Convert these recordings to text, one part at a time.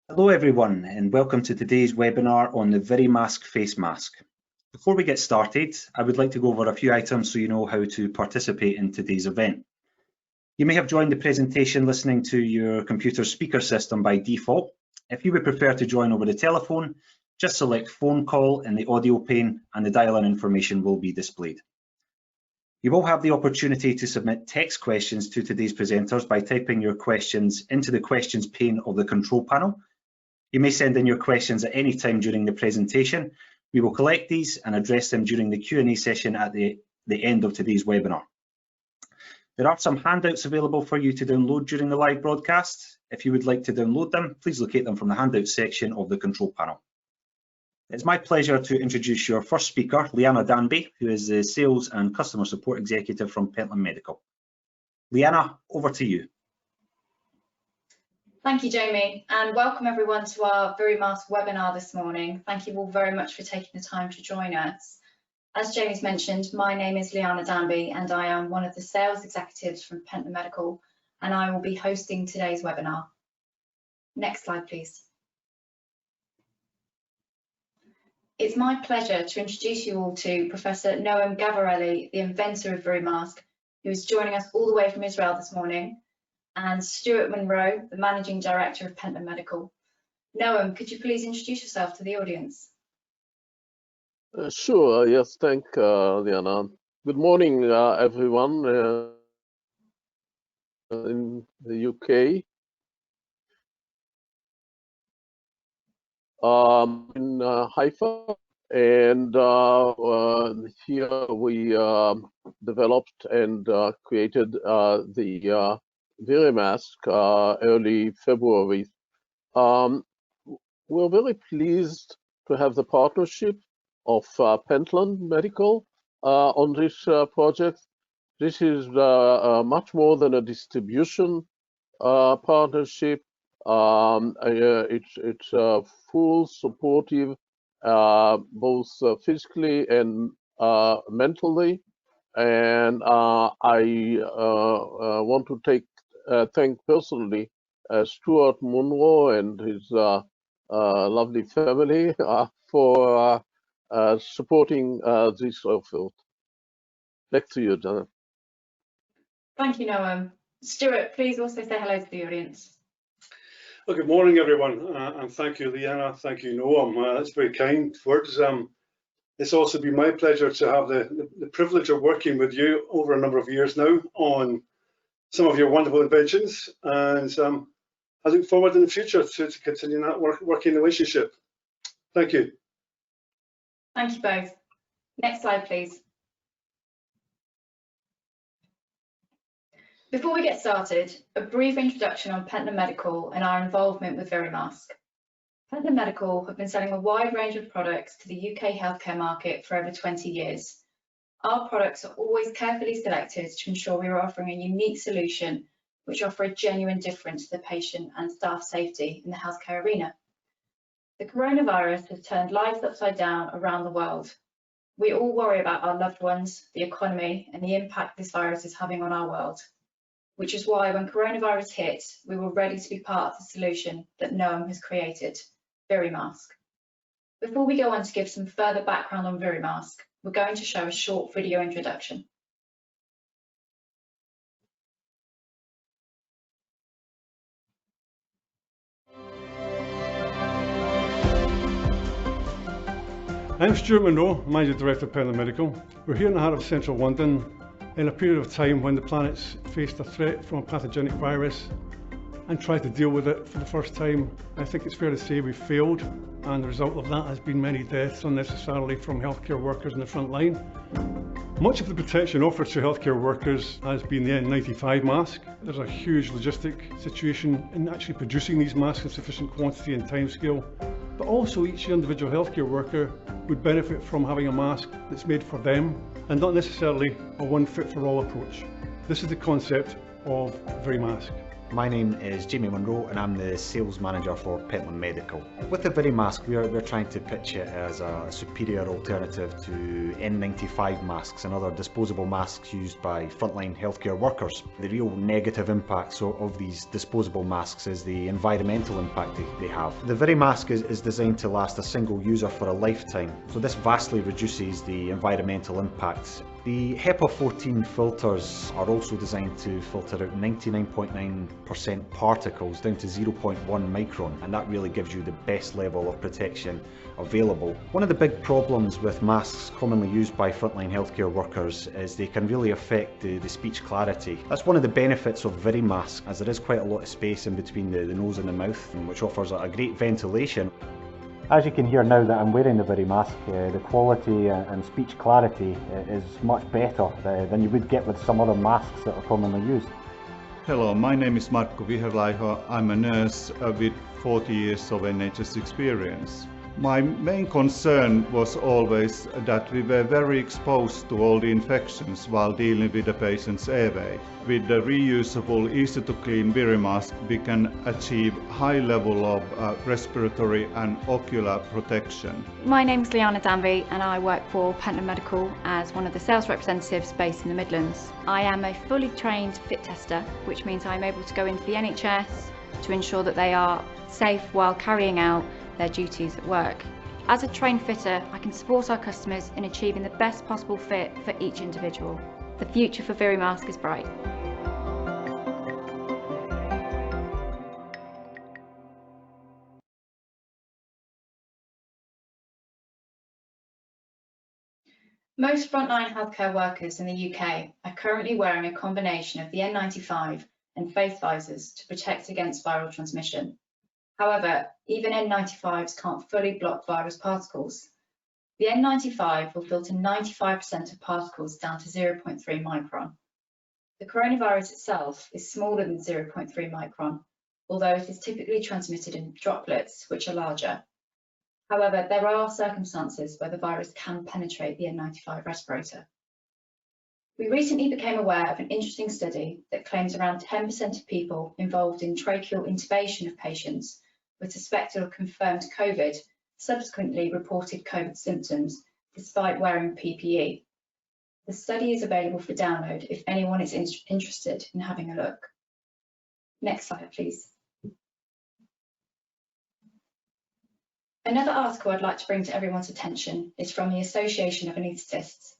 Hello everyone and welcome to today's webinar on the ViriMask face mask. Before we get started, I would like to go over a few items so you know how to participate in today's event. You may have joined the presentation listening to your computer speaker system by default. If you would prefer to join over the telephone, just select phone call in the audio pane and the dial-in information will be displayed. You will have the opportunity to submit text questions to today's presenters by typing your questions into the questions pane of the control panel. You may send in your questions at any time during the presentation. We will collect these and address them during the Q&A session at the end of today's webinar. There are some handouts available for you to download during the live broadcast. If you would like to download them, please locate them from the handouts section of the control panel. It's my pleasure to introduce your first speaker, Liana Danby, who is the Sales and Customer Support Executive from Pentland Medical. Liana, over to you. Thank you, Jamie, and welcome everyone to our ViriMask webinar this morning. Thank you all very much for taking the time to join us. As Jamie's mentioned, my name is Liana Danby and I am one of the sales executives from Pentland Medical, and I will be hosting today's webinar. Next slide, please. It's my pleasure to introduce you all to Professor Noam Gavriely, the inventor of ViriMask, who is joining us all the way from Israel this morning, and Stuart Monroe, the Managing Director of Pentland Medical. Noam, could you please introduce yourself to the audience? Sure, yes, thank Liana. Good morning, everyone in the UK. In Haifa, and here we developed and created the ViriMask early February. We're very pleased to have the partnership of Pentland Medical on this project. This is much more than a distribution partnership. It's full supportive, both physically and mentally, and I want to thank personally Stuart Monroe and his lovely family for supporting this effort. Back to you, Janet. Thank you, Noam. Stuart, please also say hello to the audience. Well, good morning, everyone, and thank you, Liana. Thank you, Noam. That's very kind words. It's also been my pleasure to have the privilege of working with you over a number of years now on some of your wonderful inventions, and I look forward in the future to continuing that working relationship. Thank you. Thank you both. Next slide, please. Before we get started, a brief introduction on Pentland Medical and our involvement with ViriMask. Pentland Medical have been selling a wide range of products to the UK healthcare market for over 20 years. Our products are always carefully selected to ensure we are offering a unique solution which offer a genuine difference to the patient and staff safety in the healthcare arena. The coronavirus has turned lives upside down around the world. We all worry about our loved ones, the economy, and the impact this virus is having on our world, which is why when coronavirus hit, we were ready to be part of the solution that Noam has created, ViriMask. Before we go on to give some further background on ViriMask, we're going to show a short video introduction. I'm Stuart Monroe, Managing Director of Pentland Medical. We're here in the heart of central London in a period of time when the planet's faced a threat from a pathogenic virus and tried to deal with it for the first time. I think it's fair to say we've failed, and the result of that has been many deaths unnecessarily from healthcare workers in the front line. Much of the protection offered to healthcare workers has been the N95 mask. There's a huge logistic situation in actually producing these masks in sufficient quantity and timescale, but also each individual healthcare worker would benefit from having a mask that's made for them and not necessarily a one-fit-for-all approach. This is the concept of ViriMask. My name is Jamie Monroe and I'm the sales manager for Pentland Medical. With the ViriMask, we're trying to pitch it as a superior alternative to N95 masks and other disposable masks used by frontline healthcare workers. The real negative impacts of these disposable masks is the environmental impact they have. The ViriMask is designed to last a single user for a lifetime, so this vastly reduces the environmental impacts. The HEPA-14 filters are also designed to filter out 99.9% particles down to 0.1 micron, and that really gives you the best level of protection available. One of the big problems with masks commonly used by frontline healthcare workers is they can really affect the speech clarity. That's one of the benefits of ViriMask, as there is quite a lot of space in between the nose and the mouth, which offers a great ventilation. As you can hear now that I'm wearing the ViriMask, the quality and speech clarity is much better than you would get with some other masks that are commonly used. Hello, my name is Markku Viherlaiho. I'm a nurse with 40 years of NHS experience. My main concern was always that we were very exposed to all the infections while dealing with the patient's airway. With the reusable, easy to clean ViriMask, we can achieve high level of respiratory and ocular protection. My name is Liana Danby and I work for Pentland Medical as one of the sales representatives based in the Midlands. I am a fully trained fit tester, which means I'm able to go into the NHS to ensure that they are safe while carrying out their duties at work. As a trained fitter, I can support our customers in achieving the best possible fit for each individual. The future for ViriMask is bright. Most frontline healthcare workers in the UK are currently wearing a combination of the N95 and face visors to protect against viral transmission. However, even N95s can't fully block virus particles. The N95 will filter 95% of particles down to 0.3 micron. The coronavirus itself is smaller than 0.3 micron, although it is typically transmitted in droplets, which are larger. However, there are circumstances where the virus can penetrate the N95 respirator. We recently became aware of an interesting study that claims around 10% of people involved in tracheal intubation of patients with suspected or confirmed COVID subsequently reported COVID symptoms despite wearing PPE. The study is available for download if anyone is interested in having a look. Next slide, please. Another article I'd like to bring to everyone's attention is from the Association of Anaesthetists.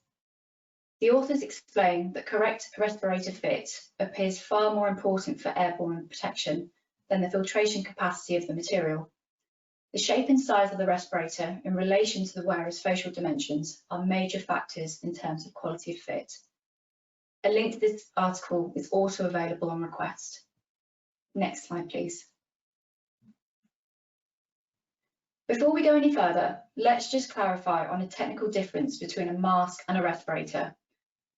The authors explain that correct respirator fit appears far more important for airborne protection than the filtration capacity of the material. The shape and size of the respirator in relation to the wearer's facial dimensions are major factors in terms of quality of fit. A link to this article is also available on request. Next slide, please. Before we go any further, let's just clarify on a technical difference between a mask and a respirator.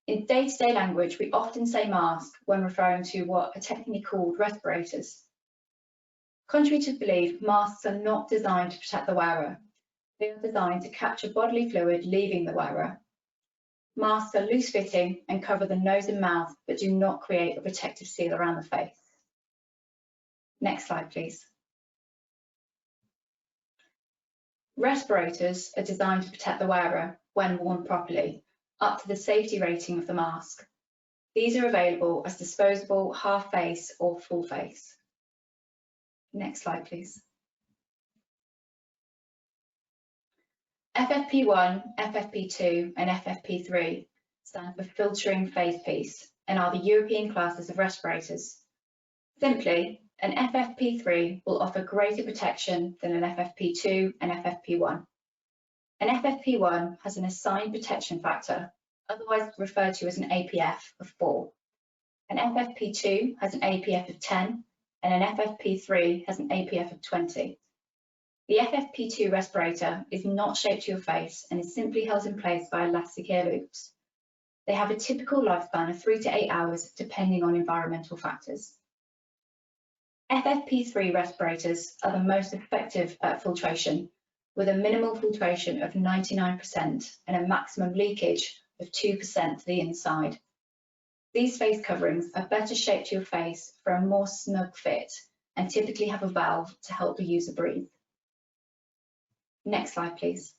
In day-to-day language, we often say mask when referring to what are technically called respirators. Contrary to belief, masks are not designed to protect the wearer. They are designed to capture bodily fluid leaving the wearer. Masks are loose-fitting and cover the nose and mouth, but do not create a protective seal around the face. Next slide, please. Respirators are designed to protect the wearer when worn properly, up to the safety rating of the mask. These are available as disposable, half face or full face. Next slide, please. FFP1, FFP2 and FFP3 stand for filtering phase piece and are the European classes of respirators. Simply, an FFP3 will offer greater protection than an FFP2 and FFP1. An FFP1 has an assigned protection factor, otherwise referred to as an APF of 4. An FFP2 has an APF of 10 and an FFP3 has an APF of 20. The FFP2 respirator is not shaped to your face and is simply held in place by elastic ear loops. They have a typical lifespan of 3 to 8 hours, depending on environmental factors. FFP3 respirators are the most effective at filtration, with a minimal filtration of 99% and a maximum leakage of 2% to the inside. These face coverings are better shaped to your face for a more snug fit and typically have a valve to help the user breathe. Next slide, please.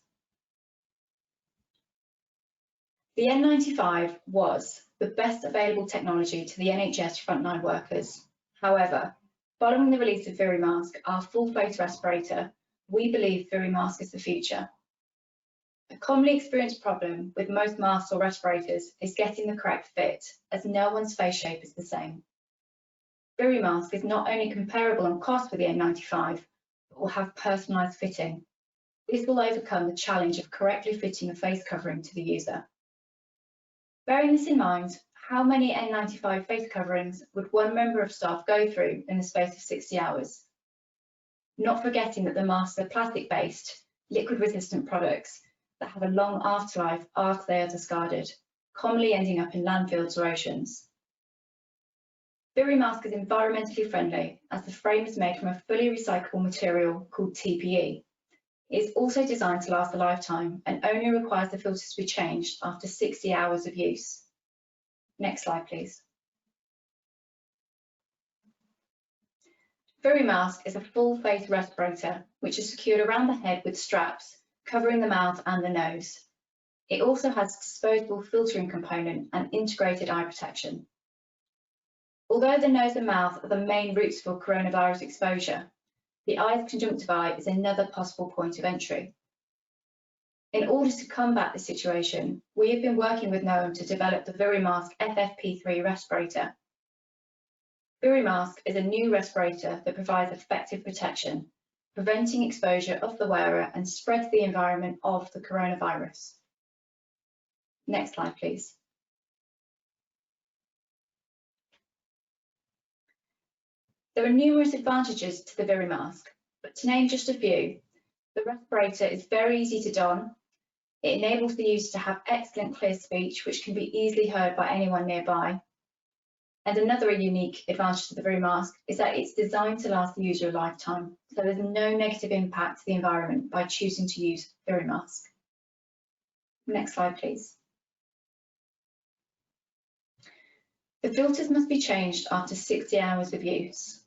The N95 was the best available technology to the NHS frontline workers. However, following the release of ViriMask, our full face respirator, we believe ViriMask is the future. A commonly experienced problem with most masks or respirators is getting the correct fit, as no one's face shape is the same. ViriMask is not only comparable on cost with the N95, but will have personalised fitting. This will overcome the challenge of correctly fitting a face covering to the user. Bearing this in mind, how many N95 face coverings would one member of staff go through in the space of 60 hours? Not forgetting that the masks are plastic-based, liquid-resistant products that have a long afterlife after they are discarded, commonly ending up in landfills or oceans. ViriMask is environmentally friendly as the frame is made from a fully recyclable material called TPE. It is also designed to last a lifetime and only requires the filters to be changed after 60 hours of use. Next slide, please. ViriMask is a full face respirator which is secured around the head with straps covering the mouth and the nose. It also has a disposable filtering component and integrated eye protection. Although the nose and mouth are the main routes for coronavirus exposure, the eye's conjunctivae is another possible point of entry. In order to combat this situation, we have been working with Noam to develop the ViriMask Ffp3 Respirator. ViriMask is a new respirator that provides effective protection, preventing exposure of the wearer and spread to the environment of the coronavirus. Next slide, please. There are numerous advantages to the ViriMask, but to name just a few, the respirator is very easy to don. It enables the user to have excellent clear speech, which can be easily heard by anyone nearby. And another unique advantage to the ViriMask is that it's designed to last the user a lifetime, so there's no negative impact to the environment by choosing to use ViriMask. Next slide, please. The filters must be changed after 60 hours of use.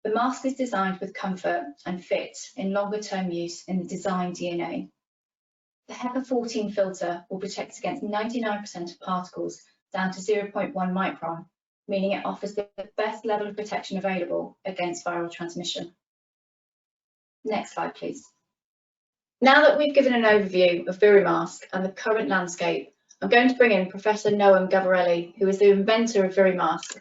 The mask is designed with comfort and fit in longer-term use in the design DNA. The HEPA-14 filter will protect against 99% of particles down to 0.1 micron, meaning it offers the best level of protection available against viral transmission. Next slide, please. Now that we've given an overview of ViriMask and the current landscape, I'm going to bring in Professor Noam Gavriely, who is the inventor of ViriMask.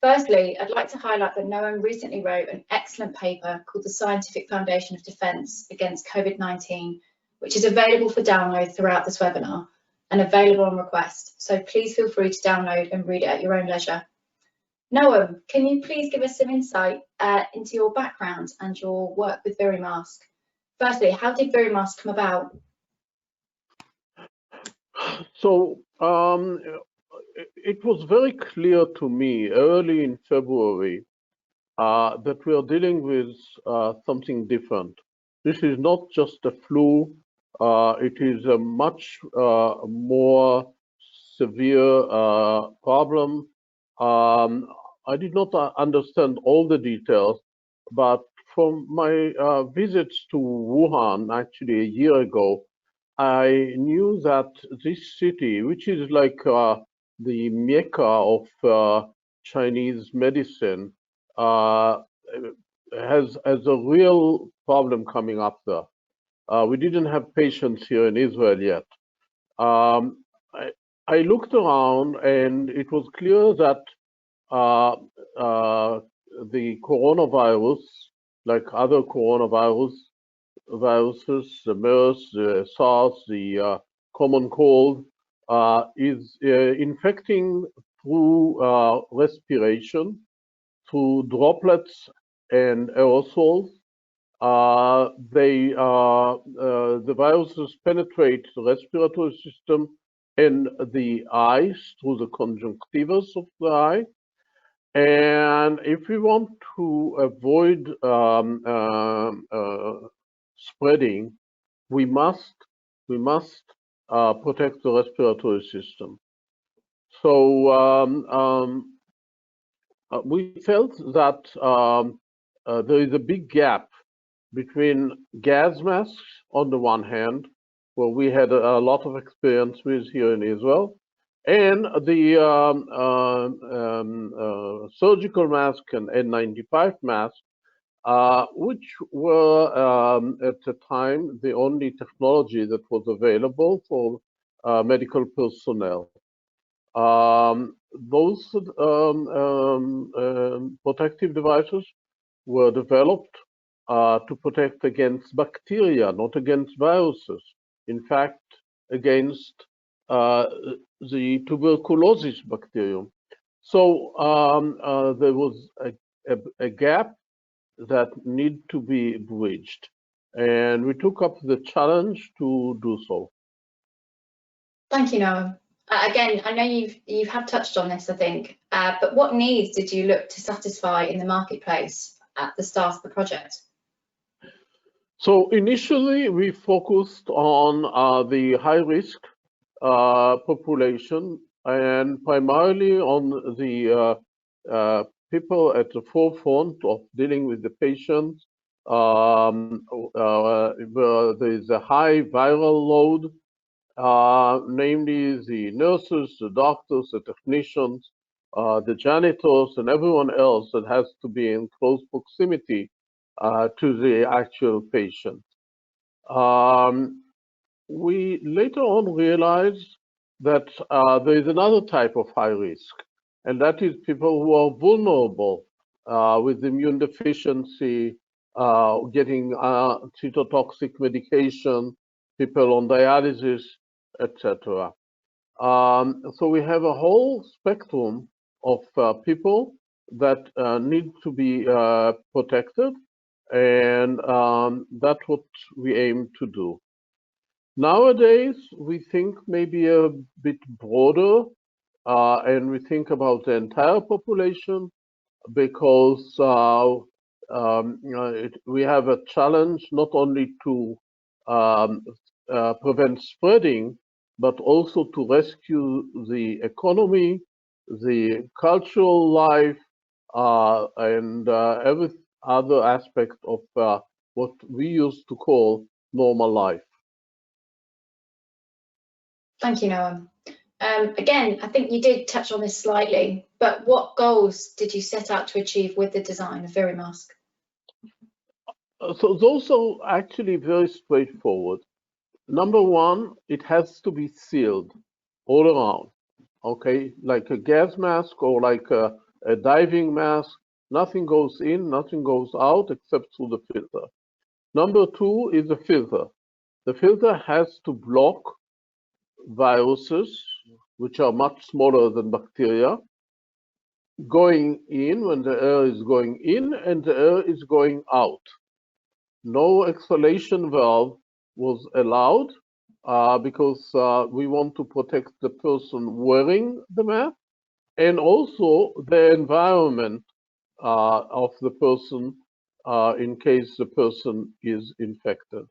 Firstly, I'd like to highlight that Noam recently wrote an excellent paper called The Scientific Foundation of Defence Against COVID-19, which is available for download throughout this webinar and available on request. So please feel free to download and read it at your own leisure. Noam, can you please give us some insight into your background and your work with ViriMask? Firstly, how did ViriMask come about? So it was very clear to me early in February that we are dealing with something different. This is not just a flu, it is a much more severe problem. I did not understand all the details, but from my visits to Wuhan actually a year ago, I knew that this city, which is like the Mecca of Chinese medicine, has a real problem coming up there. We didn't have patients here in Israel yet. I looked around and it was clear that the coronavirus, like other coronaviruses, the MERS, the SARS, the common cold, is infecting through respiration, through droplets and aerosols. The viruses penetrate the respiratory system and the eyes through the conjunctivas of the eye. And if we want to avoid spreading, we must protect the respiratory system. So we felt that there is a big gap between gas masks on the one hand, where we had a lot of experience with here in Israel, and the surgical mask and N95 mask, which were at the time the only technology that was available for medical personnel. Those protective devices were developed to protect against bacteria, not against viruses. In fact, against the tuberculosis bacterium. So there was a gap that need to be bridged, and we took up the challenge to do so. Thank you, Noam. Again, I know you have touched on this, I think, but what needs did you look to satisfy in the marketplace at the start of the project? So initially, we focused on the high-risk population and primarily on the people at the forefront of dealing with the patients. There is a high viral load, namely the nurses, the doctors, the technicians, the janitors, and everyone else that has to be in close proximity to the actual patient. We later on realized that there is another type of high risk, and that is people who are vulnerable with immune deficiency, getting cytotoxic medication, people on dialysis, etc. So we have a whole spectrum of people that need to be protected, and that's what we aim to do. Nowadays, we think maybe a bit broader, and we think about the entire population, because we have a challenge not only to prevent spreading, but also to rescue the economy, the cultural life, and every other aspect of what we used to call normal life. Thank you, Noam. Again, I think you did touch on this slightly, but what goals did you set out to achieve with the design of ViriMask? So those are actually very straightforward. Number one, it has to be sealed all around, okay? Like a gas mask or like a diving mask, nothing goes in, nothing goes out except through the filter. Number two is the filter. The filter has to block viruses, which are much smaller than bacteria, going in when the air is going in and the air is going out. No exhalation valve was allowed because we want to protect the person wearing the mask and also the environment of the person in case the person is infected.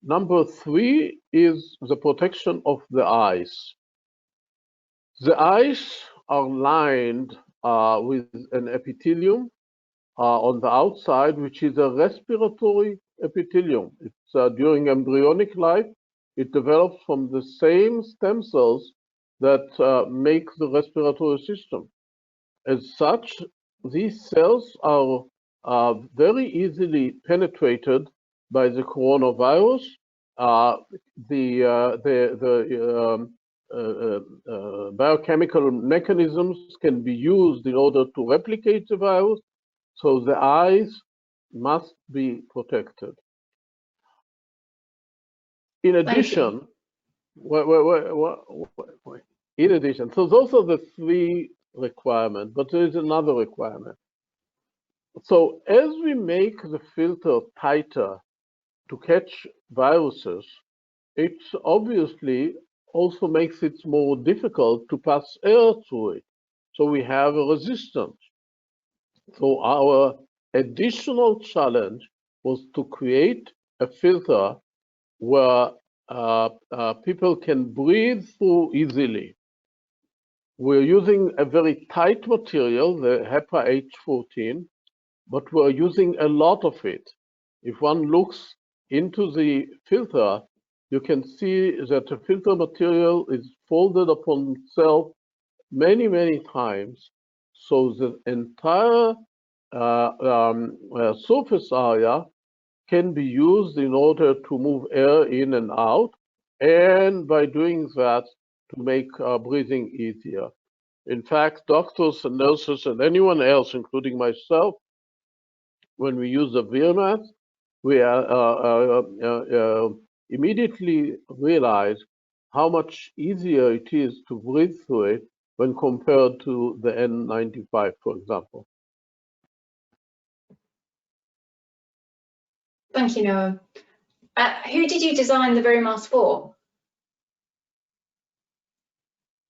Number three is the protection of the eyes. The eyes are lined with an epithelium on the outside, which is a respiratory epithelium. It's during embryonic life, it develops from the same stem cells that make the respiratory system. As such, these cells are very easily penetrated by the coronavirus. Biochemical mechanisms can be used in order to replicate the virus, so the eyes must be protected. In addition, in addition, so those are the three requirements, but there is another requirement. So as we make the filter tighter to catch viruses, it obviously also makes it more difficult to pass air through it. So we have a resistance. So our additional challenge was to create a filter where people can breathe through easily. We're using a very tight material, the Ffp3 but we're using a lot of it. If one looks into the filter, you can see that the filter material is folded upon itself many, many times. So the entire surface area can be used in order to move air in and out, and by doing that, to make breathing easier. In fact, doctors and nurses and anyone else, including myself, when we use the ViriMask, we immediately realize how much easier it is to breathe through it when compared to the N95, for example. Thank you, Noam. Who did you design the ViriMask for?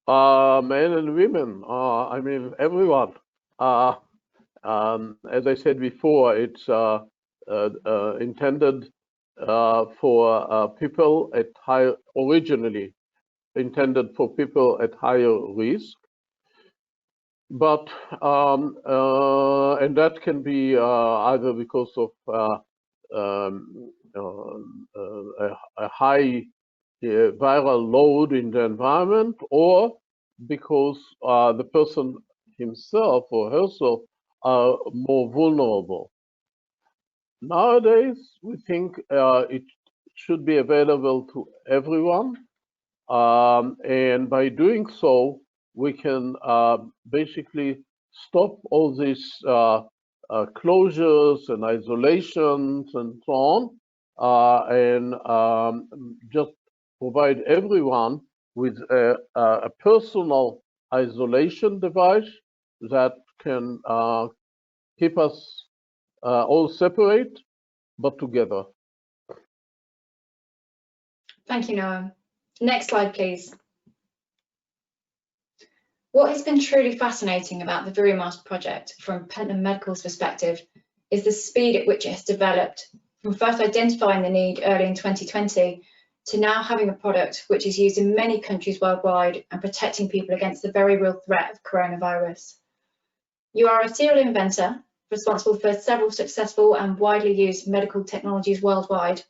Men and women, I mean, everyone. As I said before, it's intended for people at originally intended for people at higher risk. But, and that can be either because of a high viral load in the environment, or because the person himself or herself are more vulnerable. Nowadays, we think it should be available to everyone. And by doing so, we can basically stop all these closures and isolations and so on, and just provide everyone with a personal isolation device that can keep us all separate, but together. Thank you, Noam. Next slide, please. What has been truly fascinating about the ViriMask project from Pentland Medical's perspective is the speed at which it has developed, from first identifying the need early in 2020 to now having a product which is used in many countries worldwide and protecting people against the very real threat of coronavirus. You are a serial inventor responsible for several successful and widely used medical technologies worldwide.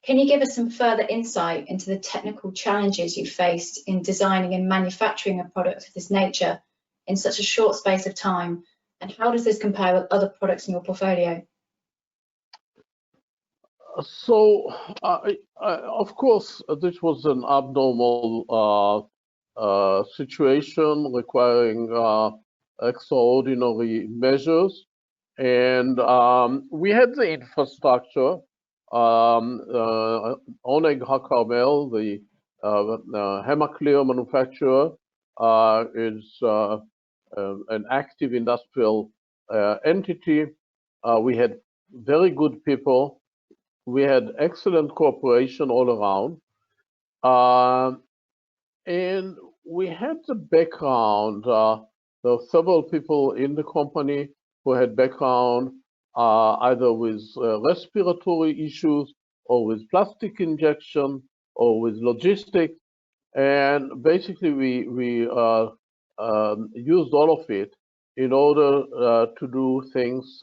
Can you give us some further insight into the technical challenges you faced in designing and manufacturing a product of this nature in such a short space of time, and how does this compare with other products in your portfolio? So, of course, this was an abnormal situation requiring extraordinary measures, and we had the infrastructure. Oneg HaCarmel, the Hemaclear manufacturer, is an active industrial entity. We had very good people. We had excellent cooperation all around. And we had the background. There were several people in the company who had background either with respiratory issues or with plastic injection or with logistics. And basically we used all of it in order to do things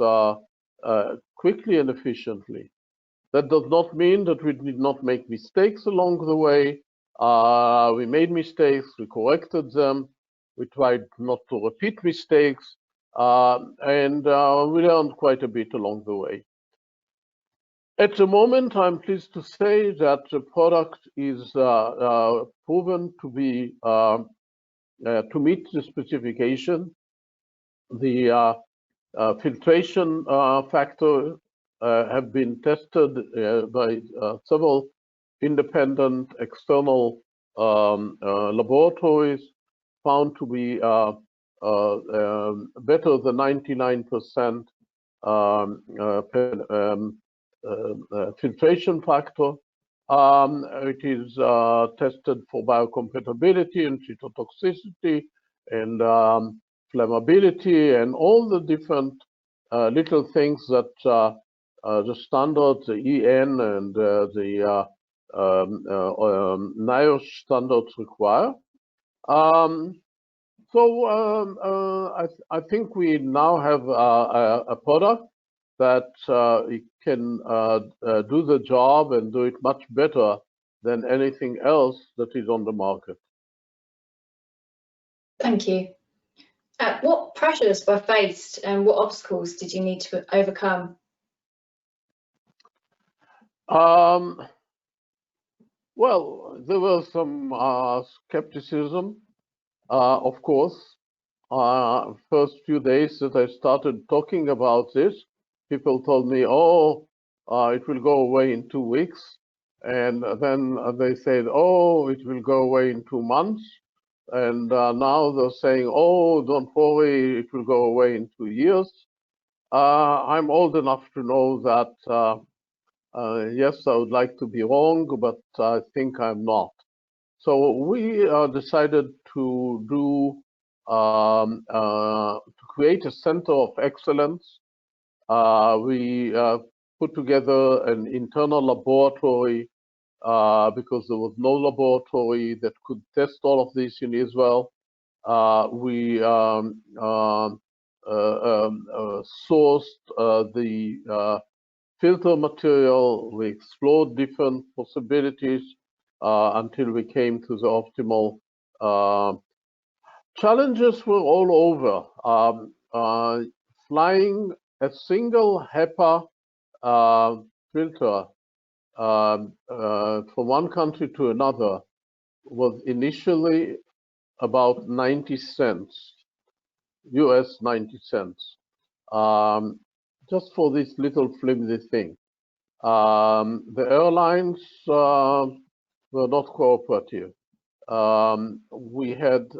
quickly and efficiently. That does not mean that we did not make mistakes along the way. We made mistakes, we corrected them, we tried not to repeat mistakes, and we learned quite a bit along the way. At the moment, I'm pleased to say that the product is proven to be to meet the specification. The filtration factor have been tested by several independent external laboratories, found to be better than 99% filtration factor. It is tested for biocompatibility and cytotoxicity and flammability and all the different little things that the standards, the EN and the NIOSH standards require. So I think we now have a product that it can do the job and do it much better than anything else that is on the market. Thank you. What pressures were faced and what obstacles did you need to overcome? Well, there was some skepticism, of course. First few days that I started talking about this, people told me, oh, it will go away in 2 weeks. And then they said, oh, it will go away in 2 months. And now they're saying, oh, don't worry, it will go away in 2 years. I'm old enough to know that, yes, I would like to be wrong, but I think I'm not. So we decided to do to create a center of excellence. We put together an internal laboratory because there was no laboratory that could test all of this in Israel. We sourced the filter material. We explored different possibilities until we came to the optimal. Challenges were all over. Flying a single HEPA filter from one country to another was initially about 90 cents, US 90 cents, just for this little flimsy thing. The airlines were not cooperative. We had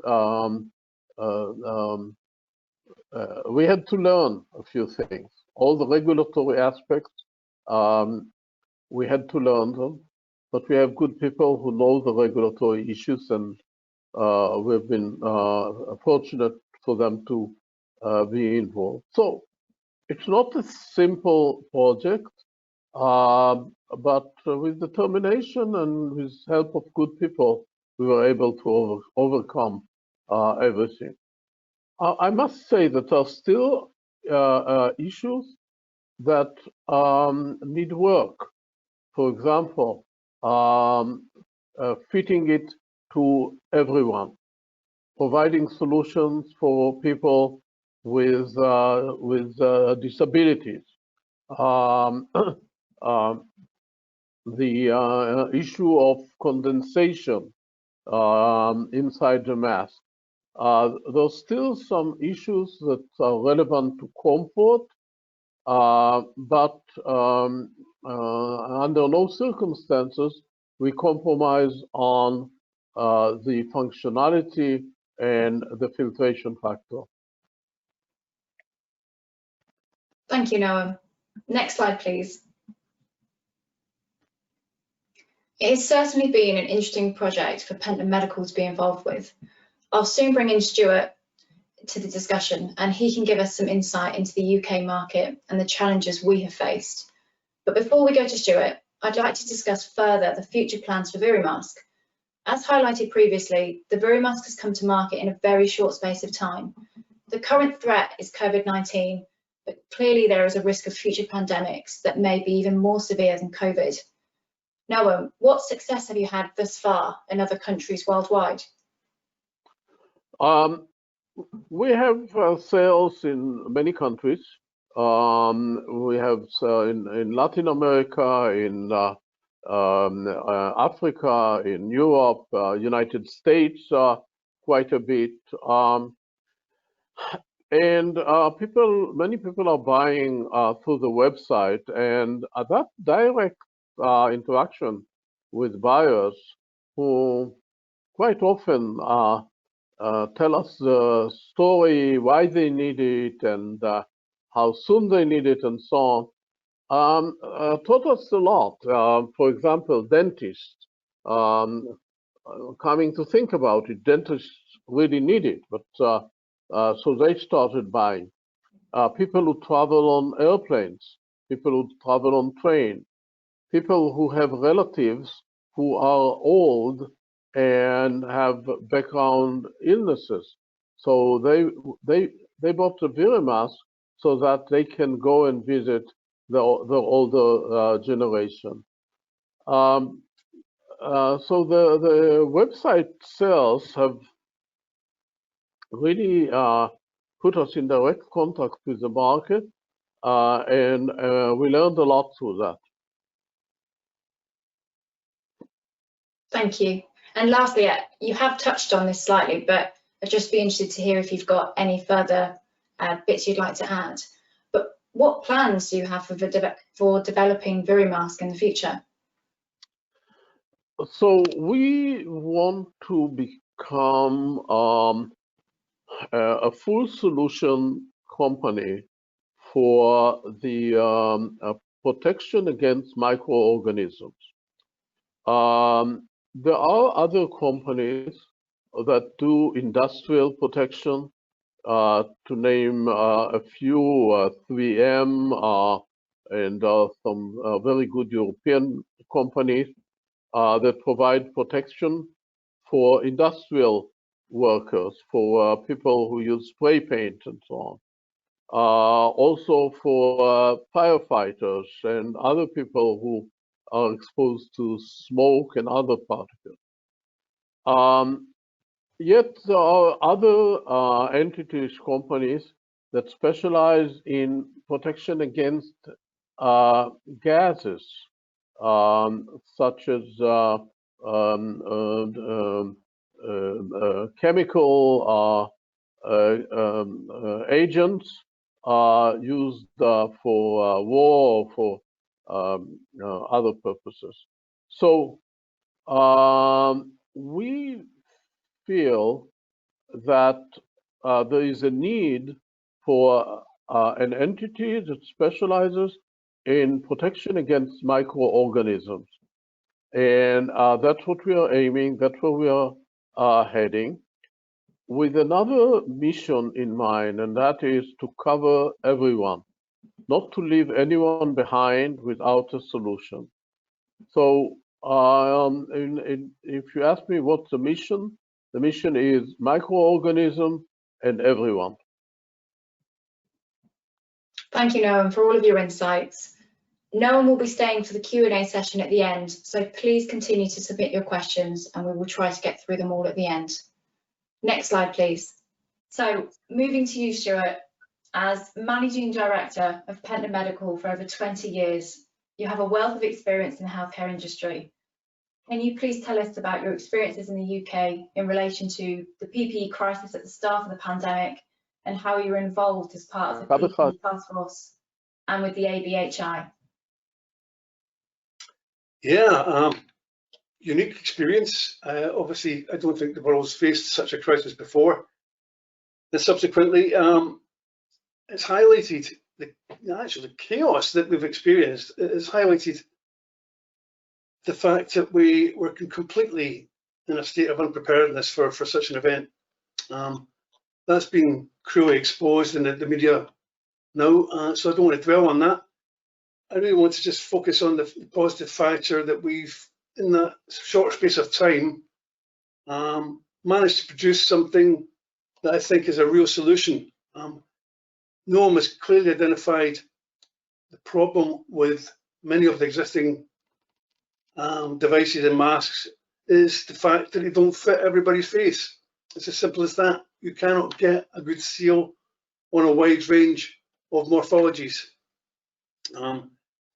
to learn a few things. All the regulatory aspects, we had to learn them, but we have good people who know the regulatory issues, and we've been fortunate for them to be involved. So it's not a simple project, but with determination and with help of good people, we were able to overcome everything. I must say that there are still issues that need work. For example, fitting it to everyone, providing solutions for people with disabilities. The issue of condensation inside the mask. There's still some issues that are relevant to comfort, but under no circumstances we compromise on the functionality and the filtration factor. Thank you, Noam. Next slide, please. It has certainly been an interesting project for Pentland Medical to be involved with. I'll soon bring in Stuart to the discussion, and he can give us some insight into the UK market and the challenges we have faced. But before we go to Stuart, I'd like to discuss further the future plans for ViriMask. As highlighted previously, the ViriMask has come to market in a very short space of time. The current threat is COVID-19, but clearly there is a risk of future pandemics that may be even more severe than COVID. Noam, what success have you had thus far in other countries worldwide? We have sales in many countries. We have in Latin America, in Africa, in Europe, United States, quite a bit. And many people are buying through the website, and that direct interaction with buyers who quite often tell us the story, why they need it, and how soon they need it, and so on, taught us a lot. For example, dentists, coming to think about it, dentists really need it, but so they started buying. People who travel on airplanes, people who travel on train, people who have relatives who are old and have background illnesses. So they bought the ViriMask so that they can go and visit the older generation. So the website sales have really put us in direct contact with the market, and we learned a lot through that. Thank you. And lastly, you have touched on this slightly, but I'd just be interested to hear if you've got any further bits you'd like to add. But what plans do you have for developing ViriMask in the future? So we want to become a full solution company for the protection against microorganisms. There are other companies that do industrial protection, to name a few, 3M and some very good European companies that provide protection for industrial workers, for people who use spray paint and so on. Also for firefighters and other people who are exposed to smoke and other particles. Yet there are other entities, companies that specialize in protection against gases, such as chemical agents used for war or for other purposes. So we feel that there is a need for an entity that specializes in protection against microorganisms. And that's what we are aiming, that's where we are heading, with another mission in mind, and that is to cover everyone, not to leave anyone behind without a solution. So if you ask me what's the mission is microorganism and everyone. Thank you, Noam, for all of your insights. Noam will be staying for the Q&A session at the end, so please continue to submit your questions and we will try to get through them all at the end. Next slide, please. So moving to you, Stuart, as Managing Director of Pentland Medical for over 20 years, you have a wealth of experience in the healthcare industry. Can you please tell us about your experiences in the UK in relation to the PPE crisis at the start of the pandemic and how you were involved as part of the PPE task force and with the ABHI? Yeah, unique experience. Obviously, I don't think the world's faced such a crisis before. And subsequently, it's highlighted the chaos that we've experienced. It has highlighted the fact that we were completely in a state of unpreparedness for such an event. That's been cruelly exposed in the media now, so I don't want to dwell on that. I really want to just focus on the positive factor that we've, in that short space of time, managed to produce something that I think is a real solution. Noam has clearly identified the problem with many of the existing devices and masks is the fact that they don't fit everybody's face. It's as simple as that. You cannot get a good seal on a wide range of morphologies.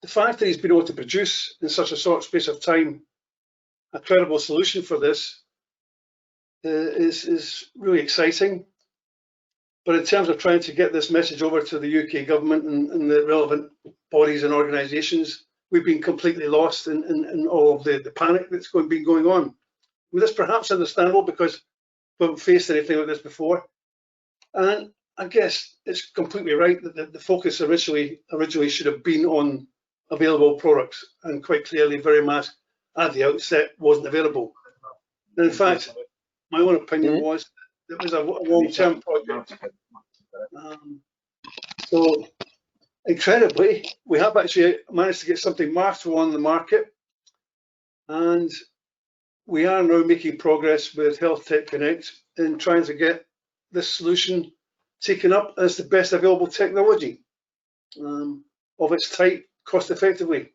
The fact that he's been able to produce in such a short space of time a credible solution for this is really exciting. But in terms of trying to get this message over to the UK government and the relevant bodies and organisations, we've been completely lost in all of the panic that's been going on. Well, that's perhaps understandable because we haven't faced anything like this before. And I guess it's completely right that the focus originally should have been on available products, and quite clearly ViriMask at the outset wasn't available. And in fact, my own opinion was it was a long-term project. So incredibly, we have actually managed to get something marketable on the market, and we are now making progress with Health Tech Connect in trying to get this solution taken up as the best available technology of its type, cost effectively.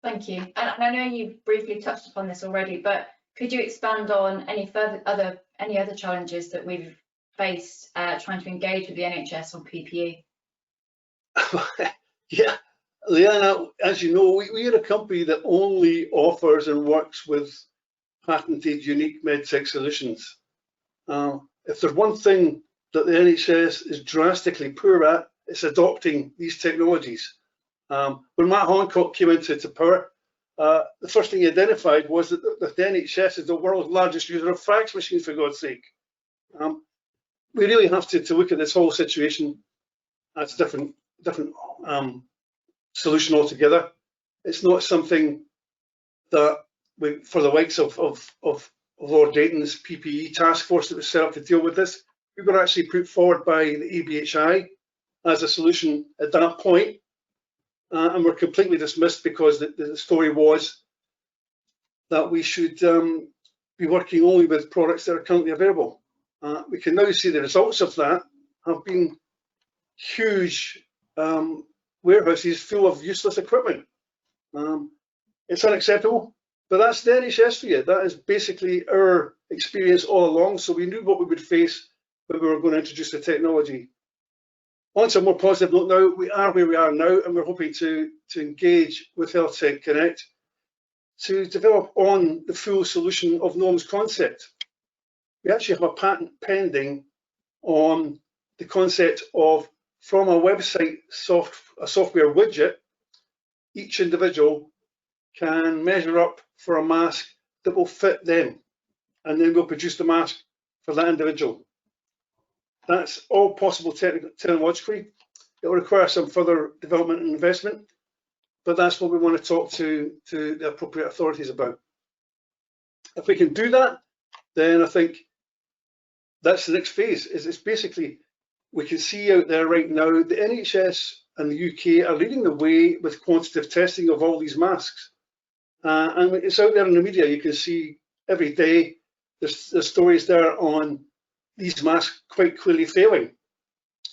Thank you. And I know you've briefly touched upon this already, but could you expand on any other challenges that we've faced trying to engage with the NHS on PPE? Yeah, Leanna, as you know, we are a company that only offers and works with patented, unique medtech solutions. If there's one thing that the NHS is drastically poor at, it's adopting these technologies. When Matt Hancock came into power, the first thing he identified was that the NHS is the world's largest user of fax machines, for God's sake. We really have to look at this whole situation as a different solution altogether. It's not something that for the likes of Lord Dayton's PPE task force that was set up to deal with this, we were actually put forward by the ABHI as a solution at that point, and were completely dismissed because the story was that we should be working only with products that are currently available. We can now see the results of that have been huge warehouses full of useless equipment. It's unacceptable, but that's the NHS for you. That is basically our experience all along, so we knew what we would face when we were going to introduce the technology. On to a more positive note now, we are where we are now, and we're hoping to engage with HealthTech Connect to develop on the full solution of Noam's concept. We actually have a patent pending on the concept of, from a website a software widget, each individual can measure up for a mask that will fit them, and then we'll produce the mask for that individual. That's all possible technologically. It will require some further development and investment, but that's what we want to talk to the appropriate authorities about. If we can do that, then I think that's the next phase. It's basically, we can see out there right now, the NHS and the UK are leading the way with quantitative testing of all these masks. And it's out there in the media. You can see every day there's stories there on these masks quite clearly failing.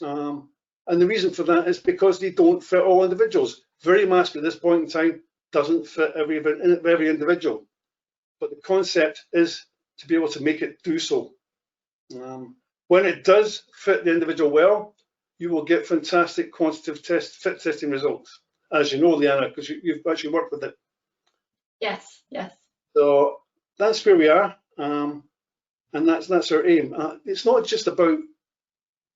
And the reason for that is because they don't fit all individuals. ViriMask at this point in time doesn't fit every individual. But the concept is to be able to make it do so. When it does fit the individual well, you will get fantastic quantitative fit testing results, as you know, Leanna, because you've actually worked with it. Yes, yes. So that's where we are, and that's our aim. It's not just about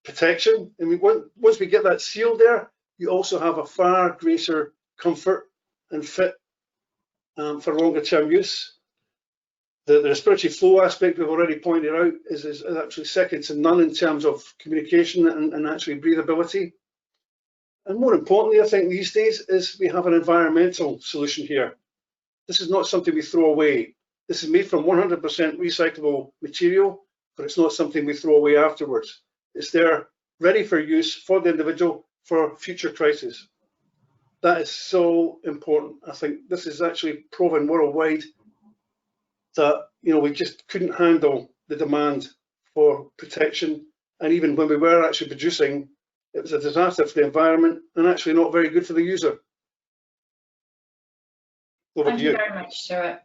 protection. I mean, once we get that seal there, you also have a far greater comfort and fit for longer term use. The respiratory flow aspect we've already pointed out is actually second to none in terms of communication and actually breathability. And more importantly, I think these days, is we have an environmental solution here. This is not something we throw away. This is made from 100% recyclable material, but it's not something we throw away afterwards. It's there ready for use for the individual for future crises. That is so important. I think this is actually proven worldwide that, you know, we just couldn't handle the demand for protection. And even when we were actually producing, it was a disaster for the environment and actually not very good for the user. Thank you very much, Stuart.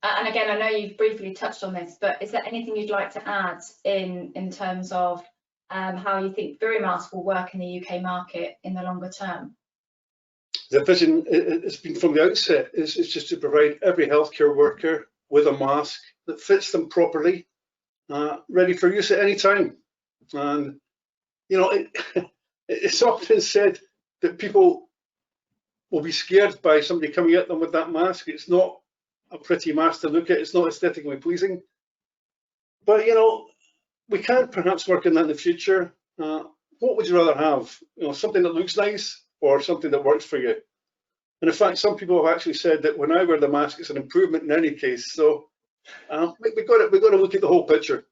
And again, I know you've briefly touched on this, but is there anything you'd like to add in terms of how you think ViriMask will work in the UK market in the longer term? The vision has been from the outset is just to provide every healthcare worker with a mask that fits them properly, ready for use at any time. And, you know, it's often said that people will be scared by somebody coming at them with that mask. It's not a pretty mask to look at. It's not aesthetically pleasing. But, you know, we can perhaps work on that in the future. What would you rather have? You know, something that looks nice or something that works for you? And in fact, some people have actually said that when I wear the mask, it's an improvement in any case. So we've got to look at the whole picture.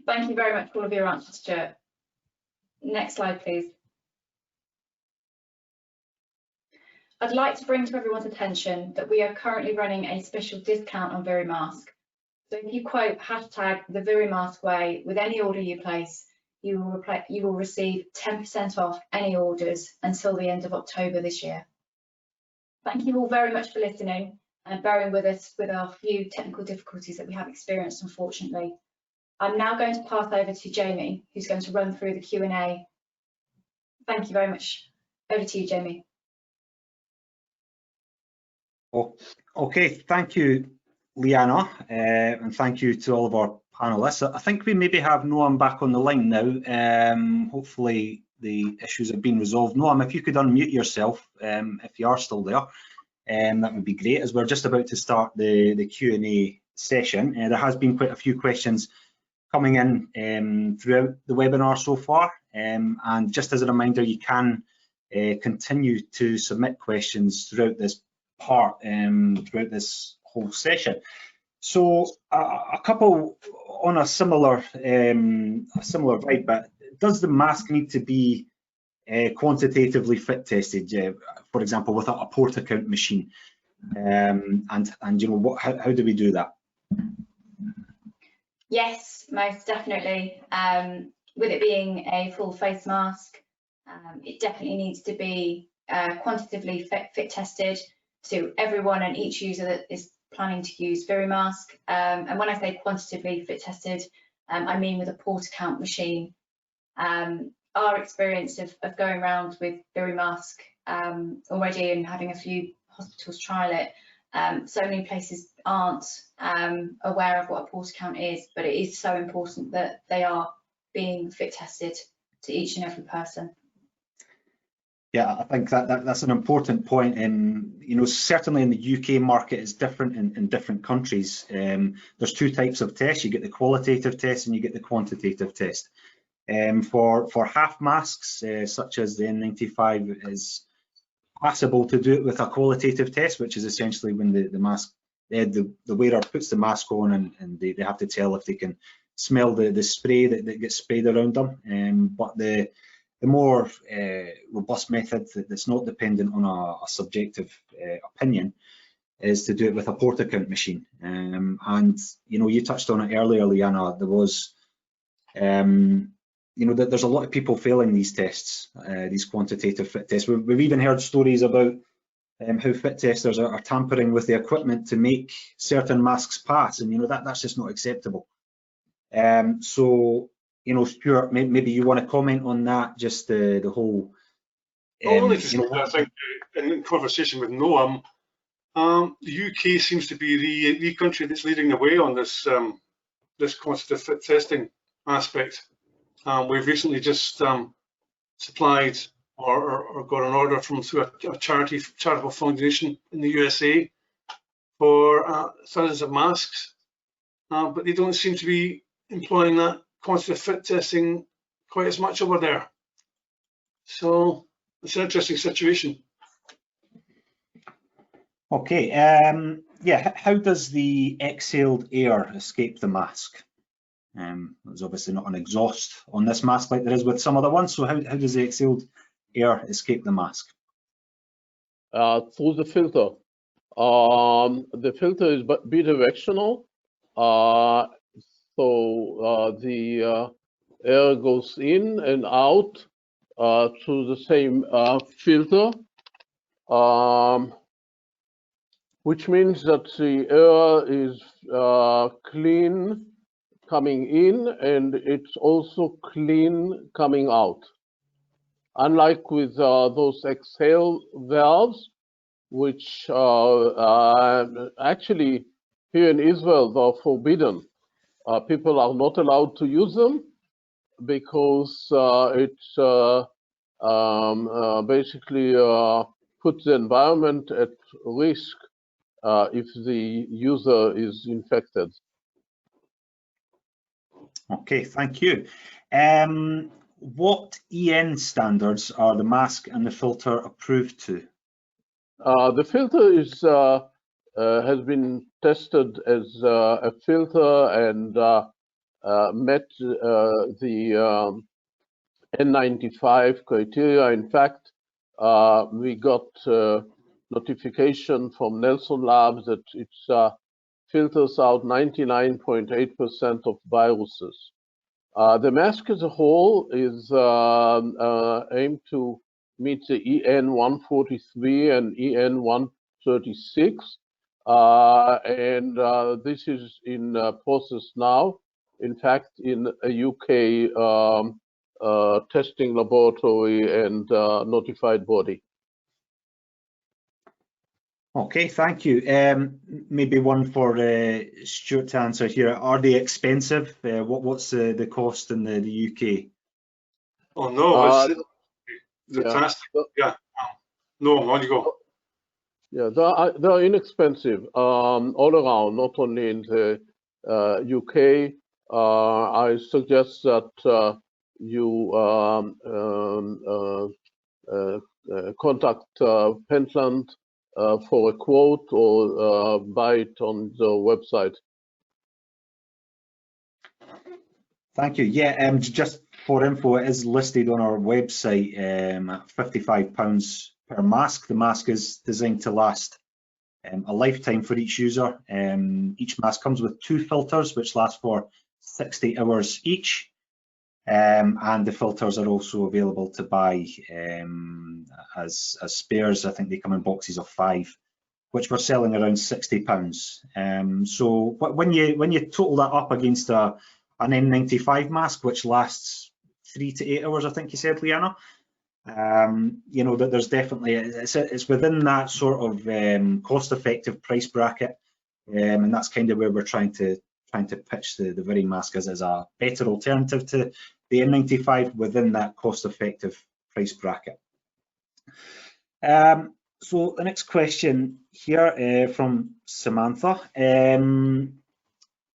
Thank you very much for all of your answers, Stuart. Next slide, please. I'd like to bring to everyone's attention that we are currently running a special discount on ViriMask. So if you quote hashtag the ViriMask way with any order you place, you will receive 10% off any orders until the end of October this year. Thank you all very much for listening and bearing with us with our few technical difficulties that we have experienced, unfortunately. I'm now going to pass over to Jamie, who's going to run through the Q&A. Thank you very much. Over to you, Jamie. Okay, thank you, Leanna, and thank you to all of our panelists. I think we maybe have Noam back on the line now. Hopefully the issues have been resolved. Noam, if you could unmute yourself, if you are still there, that would be great, as we're just about to start the Q&A session. There has been quite a few questions coming in throughout the webinar so far, and just as a reminder, you can continue to submit questions throughout this part, throughout this whole session. So a couple on a similar vibe, but does the mask need to be quantitatively fit tested, for example, with a port account machine? And you know, how do we do that? Yes, most definitely. With it being a full face mask, it definitely needs to be quantitatively fit tested to everyone and each user that is planning to use ViriMask. And when I say quantitatively fit tested, I mean with a port account machine. Our experience of going around with ViriMask already and having a few hospitals trial it, so many places aren't aware of what a port account is, but it is so important that they are being fit tested to each and every person. Yeah, I think that's an important point. You know, certainly in the UK market, it's different in different countries. There's two types of tests. You get the qualitative test and you get the quantitative test. For half masks, such as the N95, is possible to do it with a qualitative test, which is essentially when the wearer puts the mask on and they have to tell if they can smell the spray that gets sprayed around them. But the more robust method that's not dependent on a subjective opinion is to do it with a port account machine. And you know, you touched on it earlier, Leanna. There was, you know, there's a lot of people failing these tests, these quantitative fit tests. We've even heard stories about how fit testers are tampering with the equipment to make certain masks pass, and you know that's just not acceptable. So, you know, Stuart, maybe you want to comment on that, just the whole. Only to say, I think, in conversation with Noam, the UK seems to be the country that's leading the way on this this quantitative fit testing aspect. We've recently just supplied or got an order through a charitable foundation in the USA for thousands of masks, but they don't seem to be employing that quantitative fit testing quite as much over there. So it's an interesting situation. Okay, yeah, how does the exhaled air escape the mask? There's obviously not an exhaust on this mask like there is with some other ones, so how does the exhaled air escape the mask? Through the filter. The filter is bidirectional, so the air goes in and out through the same filter, which means that the air is clean coming in and it's also clean coming out. Unlike with those exhale valves, which actually here in Israel are forbidden. People are not allowed to use them because it basically puts the environment at risk if the user is infected. Okay, thank you. What EN standards are the mask and the filter approved to? The filter is has been tested as a filter and met the N95 criteria. In fact, we got notification from Nelson Labs that it's filters out 99.8% of viruses. The mask as a whole is aimed to meet the EN143 and EN136, and this is in process now. In fact, in a UK testing laboratory and notified body. Okay, thank you. Maybe one for Stuart to answer here. Are they expensive? What's the cost in the UK? Oh no, it's fantastic. Yeah. No, on you go. Yeah, they're inexpensive all around, not only in the UK. I suggest that you contact Pentland for a quote or buy it on the website. Thank you. Yeah, just for info, it is listed on our website at £55 per mask. The mask is designed to last a lifetime for each user. Each mask comes with 2 filters, which last for 60 hours each. And the filters are also available to buy as spares. I think they come in boxes of 5, which we're selling around £60. So when you total that up against an N95 mask, which lasts 3 to 8 hours, I think you said, Leanna, you know that there's definitely it's within that sort of cost-effective price bracket, and that's kind of where we're trying to pitch the ViriMask as a better alternative to the N95 within that cost-effective price bracket. So the next question here from Samantha.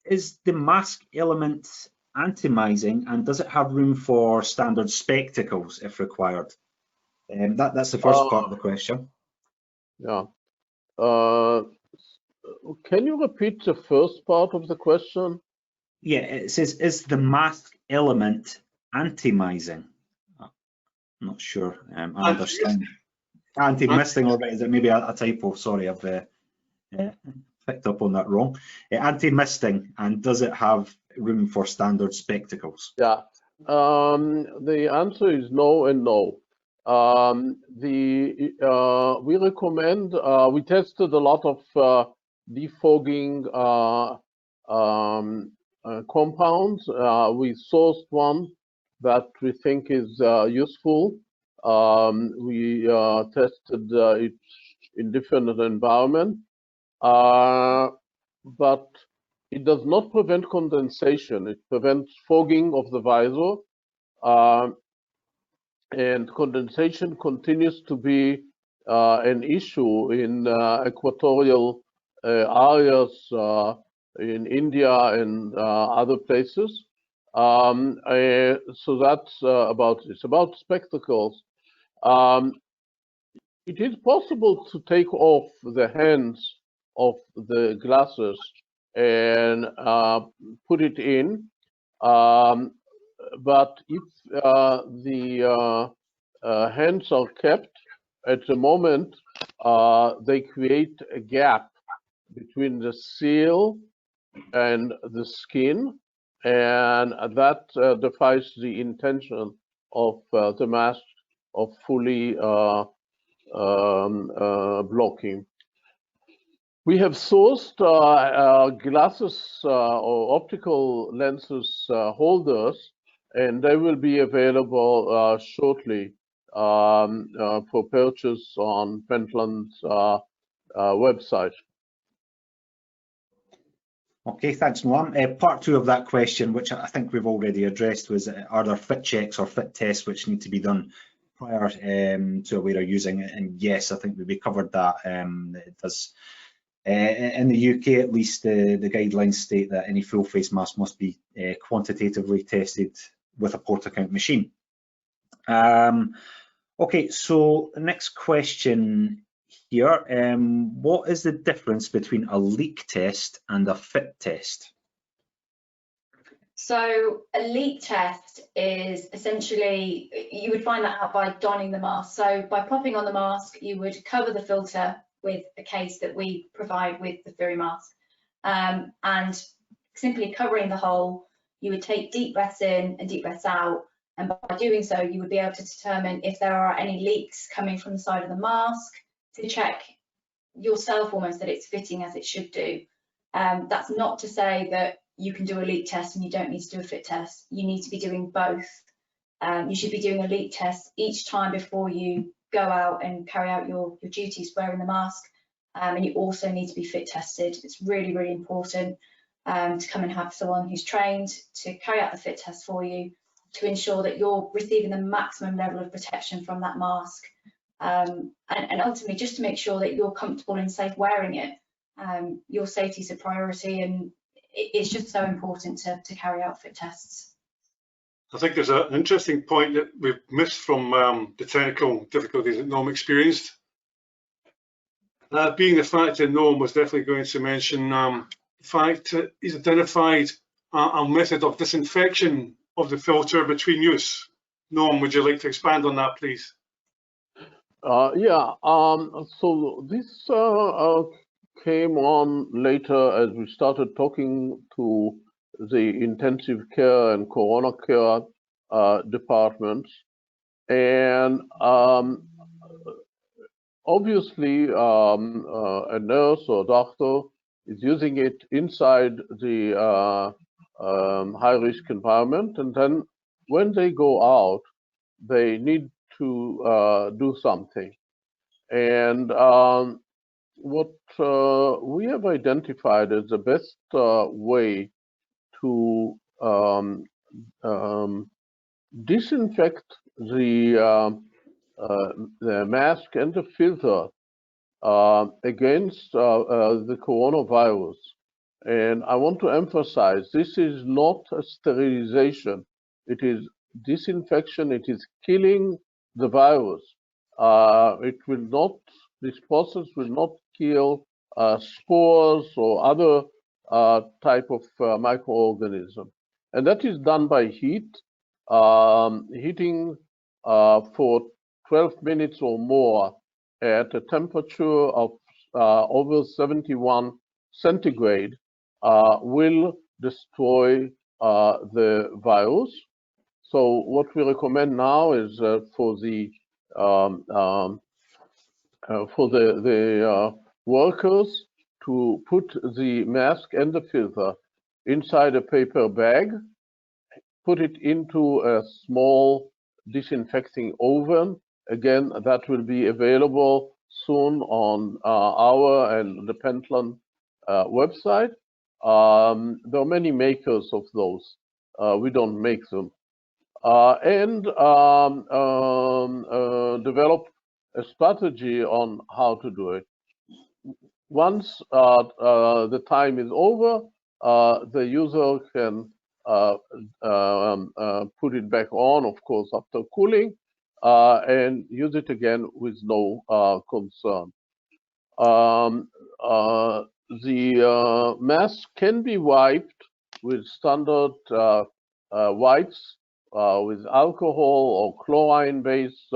Is the mask element anti-mising, and does it have room for standard spectacles if required? That's the first part of the question. Yeah. Can you repeat the first part of the question? Yeah, it says, is the mask element anti-mising? I'm not sure. I understand. Anti-misting, or is it maybe a typo? Sorry, I've picked up on that wrong. Anti-misting, and does it have room for standard spectacles? Yeah, the answer is no and no. We recommend, we tested a lot of defogging compounds. We sourced one that we think is useful. We tested it in different environments, but it does not prevent condensation. It prevents fogging of the visor, and condensation continues to be an issue in equatorial areas in India and other places. So that's about spectacles. It is possible to take off the hands of the glasses and put it in, but if the hands are kept at the moment, they create a gap between the seal and the skin, and that defies the intention of the mask of fully blocking. We have sourced glasses or optical lenses holders, and they will be available shortly for purchase on Pentland's website. Okay, thanks, Noam. Part 2 of that question, which I think we've already addressed, was are there fit checks or fit tests which need to be done prior to a wearer using it? And yes, I think we covered that. It does. In the UK, at least, the guidelines state that any full face mask must be quantitatively tested with a port account machine. Okay, so the next question here, what is the difference between a leak test and a fit test? So a leak test is essentially, you would find that out by donning the mask. So by popping on the mask, you would cover the filter with a case that we provide with the ViriMask. and simply covering the hole, you would take deep breaths in and deep breaths out, and by doing so you would be able to determine if there are any leaks coming from the side of the mask, to check yourself almost that it's fitting as it should do. That's not to say that you can do a leak test and you don't need to do a fit test. You need to be doing both. You should be doing a leak test each time before you go out and carry out your duties wearing the mask, and you also need to be fit tested. It's really, really important to come and have someone who's trained to carry out the fit test for you, to ensure that you're receiving the maximum level of protection from that mask, and ultimately just to make sure that you're comfortable and safe wearing it. Your safety is a priority, and it's just so important to carry out fit tests. I think there's an interesting point that we've missed from the technical difficulties that Noam experienced. Being the fact that Noam was definitely going to mention the fact that he's identified a method of disinfection of the filter between use. Noam, would you like to expand on that, please? Yeah, so this came on later as we started talking to the intensive care and coronal care departments, and obviously a nurse or doctor is using it inside the high-risk environment, and then when they go out, they need to do something. And what we have identified as the best way to disinfect the mask and the filter against the coronavirus. And I want to emphasize, this is not a sterilization. It is disinfection. It is killing the virus. This process will not kill spores or other type of microorganism. And that is done by heat, heating for 12 minutes or more at a temperature of over 71 centigrade will destroy the virus. So what we recommend now is for the workers to put the mask and the filter inside a paper bag, put it into a small disinfecting oven. Again, that will be available soon on our and the Pentland website. There are many makers of those. We don't make them. And develop a strategy on how to do it. Once the time is over, the user can put it back on, of course, after cooling, and use it again with no concern. The mask can be wiped with standard wipes with alcohol or chlorine-based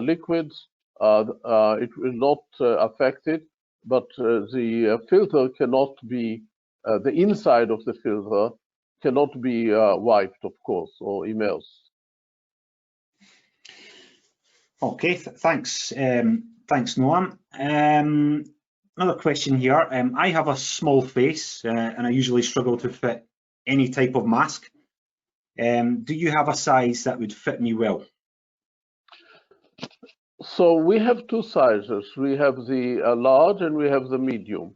liquids. It will not affect it, but the filter cannot be, the inside of the filter cannot be wiped, of course, or immersed. Okay, thanks. Thanks, Noam. Another question here. I have a small face and I usually struggle to fit any type of mask. Do you have a size that would fit me well? So we have two sizes. We have the large and we have the medium.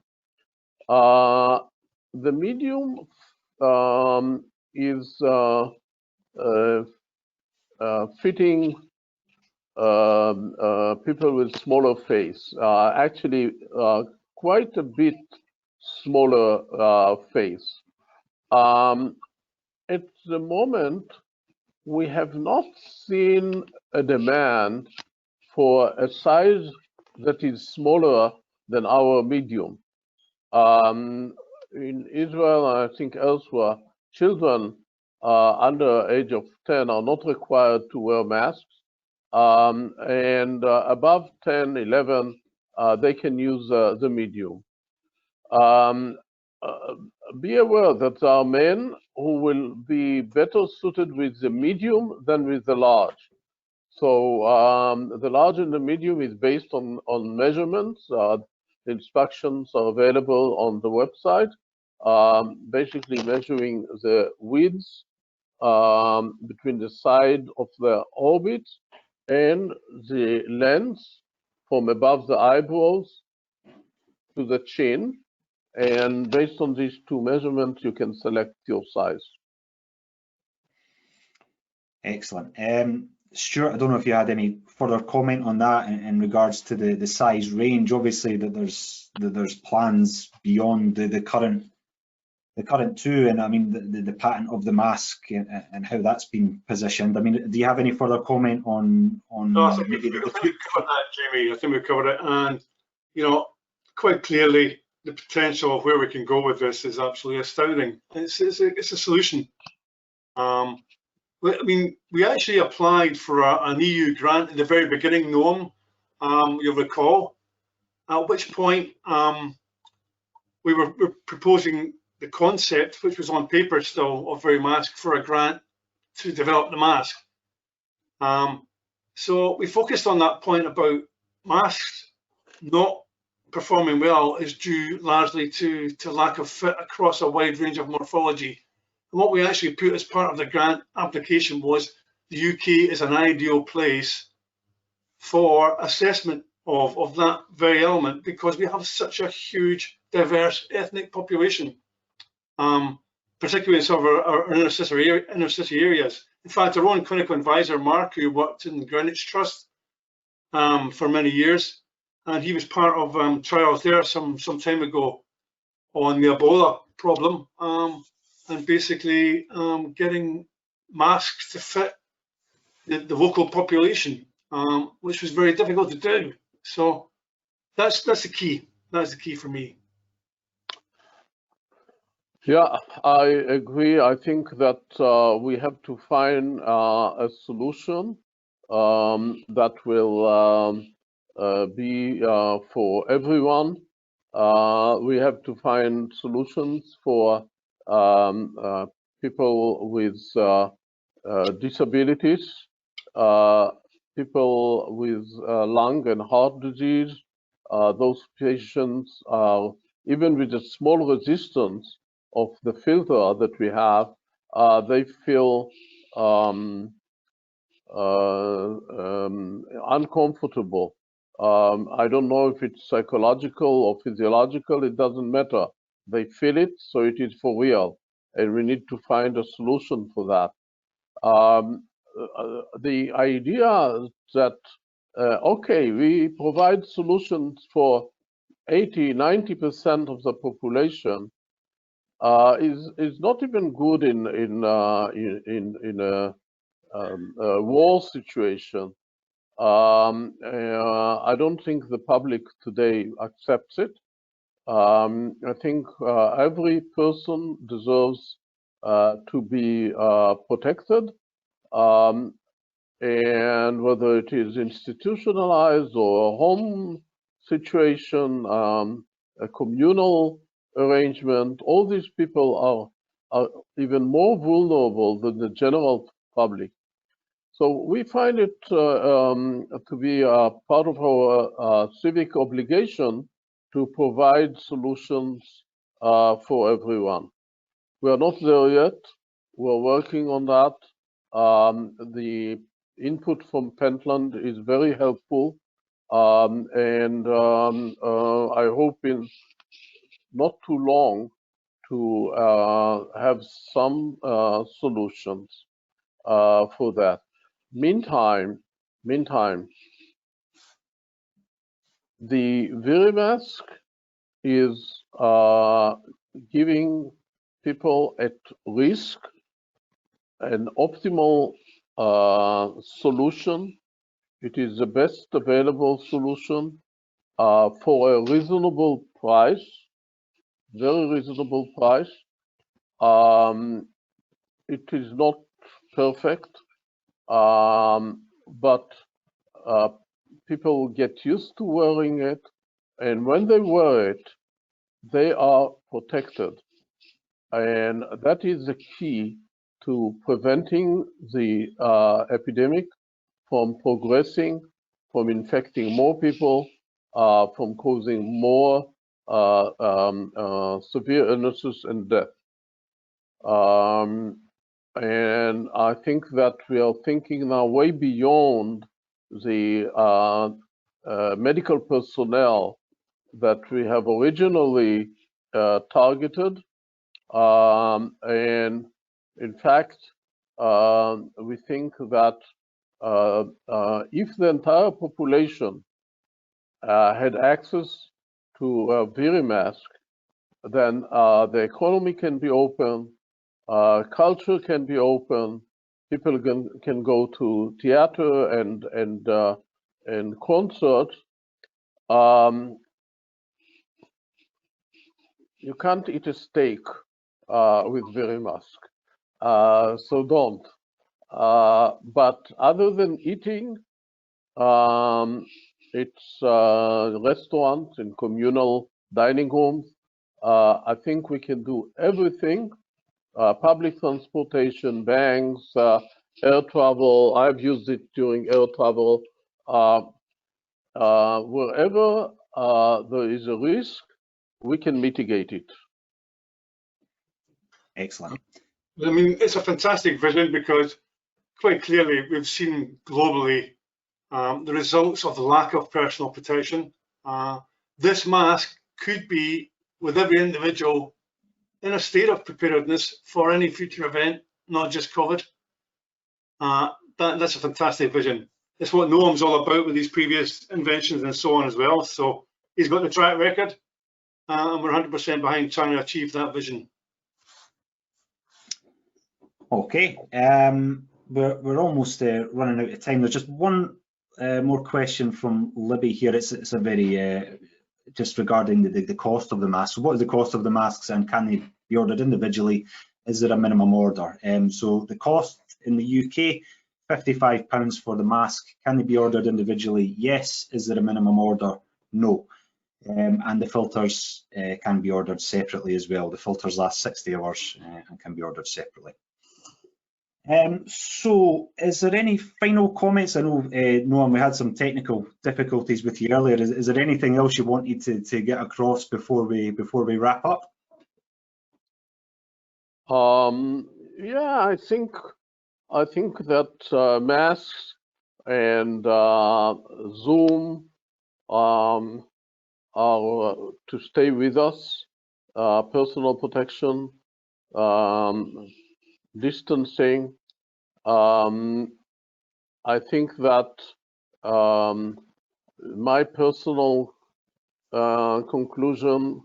The medium is fitting people with smaller face, actually quite a bit smaller face. At the moment, we have not seen a demand for a size that is smaller than our medium. In Israel, and I think elsewhere, children under age of 10 are not required to wear masks. And above 10, 11, they can use the medium. be aware that there are men who will be better suited with the medium than with the large. So the large and the medium is based on measurements. The instructions are available on the website, basically measuring the width between the side of the orbit and the length from above the eyebrows to the chin. And based on these two measurements, you can select your size. Excellent. Stuart, I don't know if you had any further comment on that in regards to the size range. Obviously, that there's plans beyond the current two, and I mean the patent of the mask and how that's been positioned. I mean, do you have any further comment on? No, I think we've covered that, Jamie. I think we've covered it, and you know, quite clearly, the potential of where we can go with this is absolutely astounding. It's a solution. I mean, we actually applied for an EU grant at the very beginning, Noam, you'll recall, at which point we were proposing the concept, which was on paper still, of ViriMask for a grant to develop the mask. So we focused on that point about masks not performing well is due largely to lack of fit across a wide range of morphology. And what we actually put as part of the grant application was the UK is an ideal place for assessment of that very element, because we have such a huge, diverse ethnic population, particularly in some of our inner city areas. In fact, our own clinical advisor, Mark, who worked in the Greenwich Trust for many years, and he was part of trials there some time ago on the Ebola problem, and basically getting masks to fit the local population, which was very difficult to do. So that's the key. That's the key for me. Yeah, I agree. I think that we have to find a solution that will be for everyone. We have to find solutions for people with disabilities, people with lung and heart disease. Those patients, even with a small resistance of the filter that we have, they feel uncomfortable. I don't know if it's psychological or physiological, it doesn't matter. They feel it, so it is for real, and we need to find a solution for that. The idea that, okay, we provide solutions for 80–90% of the population is not even good in a war situation. I don't think the public today accepts it. I think every person deserves to be protected, and whether it is institutionalized or a home situation, a communal arrangement, all these people are even more vulnerable than the general public. So we find it to be a part of our civic obligation to provide solutions for everyone. We are not there yet. We're working on that. The input from Pentland is very helpful, and I hope in not too long to have some solutions for that. Meantime, the ViriMask is giving people at risk an optimal solution. It is the best available solution for a reasonable price, very reasonable price. It is not perfect, but people get used to wearing it, and when they wear it, they are protected. And that is the key to preventing the epidemic from progressing, from infecting more people, from causing more severe illnesses and death. And I think that we are thinking now way beyond the medical personnel that we have originally targeted. And in fact, we think that if the entire population had access to ViriMask, then the economy can be open, culture can be open, people can go to theater and concerts. You can't eat a steak with ViriMask, so don't. But other than eating, it's restaurants and communal dining rooms. I think we can do everything. Public transportation, banks, air travel. I've used it during air travel. Wherever there is a risk, we can mitigate it. Excellent. I mean, it's a fantastic vision because quite clearly we've seen globally the results of the lack of personal protection. This mask could be with every individual in a state of preparedness for any future event, not just COVID. That's a fantastic vision. It's what Noam's all about with these previous inventions and so on as well. So he's got the track record, and we're 100% behind trying to achieve that vision. Okay, we're almost running out of time. There's just one more question from Libby here. It's a very just regarding the cost of the mask. So what is the cost of the masks, and can they be ordered individually? Is there a minimum order? So the cost in the UK, £55 for the mask. Can they be ordered individually? Yes. Is there a minimum order? No. And the filters can be ordered separately as well. The filters last 60 hours and can be ordered separately. So is there any final comments? I know, Noam, we had some technical difficulties with you earlier. Is there anything else you wanted to get across before we wrap up? Yeah, I think that masks and Zoom are to stay with us. Personal protection, distancing. I think that my personal conclusion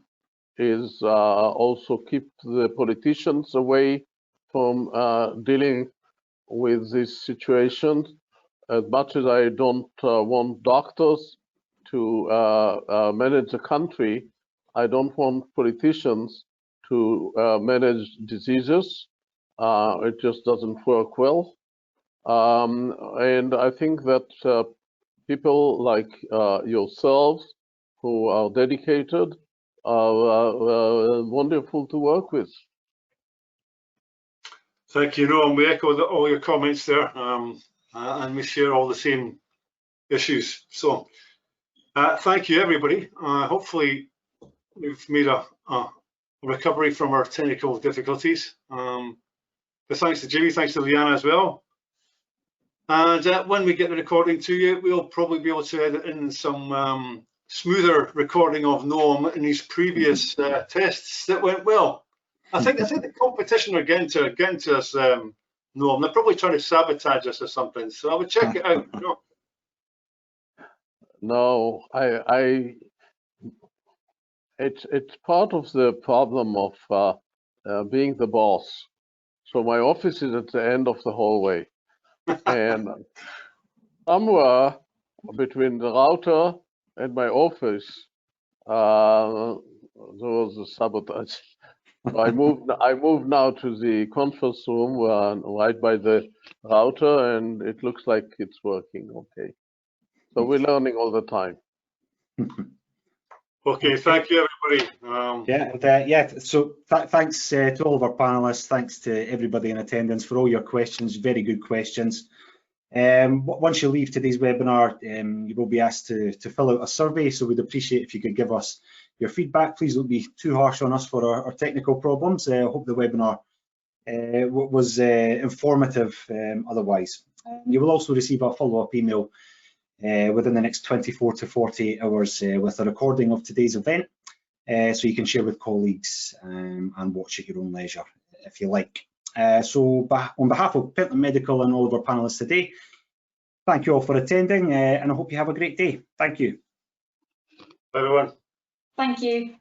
is also keep the politicians away from dealing with this situation. As much as I don't want doctors to manage the country, I don't want politicians to manage diseases. It just doesn't work well. And I think that people like yourselves who are dedicated are wonderful to work with. Thank you, Noam. We echo all your comments there, and we share all the same issues. So thank you, everybody. Hopefully we've made a recovery from our technical difficulties. But thanks to Jimmy, thanks to Liana as well. And when we get the recording to you, we'll probably be able to edit in some smoother recording of Noam in his previous tests that went well. I think the competition are getting to us, Noam. They're probably trying to sabotage us or something. So I would check it out. No, it's part of the problem of being the boss. So my office is at the end of the hallway, and somewhere between the router and my office, there was a sabotage. I moved now to the conference room right by the router, and it looks like it's working okay. So we're learning all the time. Okay, thank you, everybody. So thanks to all of our panelists. Thanks to everybody in attendance for all your questions. Very good questions. Once you leave today's webinar, you will be asked to fill out a survey, so we'd appreciate if you could give us your feedback. Please don't be too harsh on us for our technical problems. I hope the webinar was informative otherwise. You will also receive a follow-up email within the next 24 to 48 hours with a recording of today's event, so you can share with colleagues and watch at your own leisure if you like. So on behalf of Pentland Medical and all of our panelists today, thank you all for attending, and I hope you have a great day. Thank you. Bye, everyone. Thank you.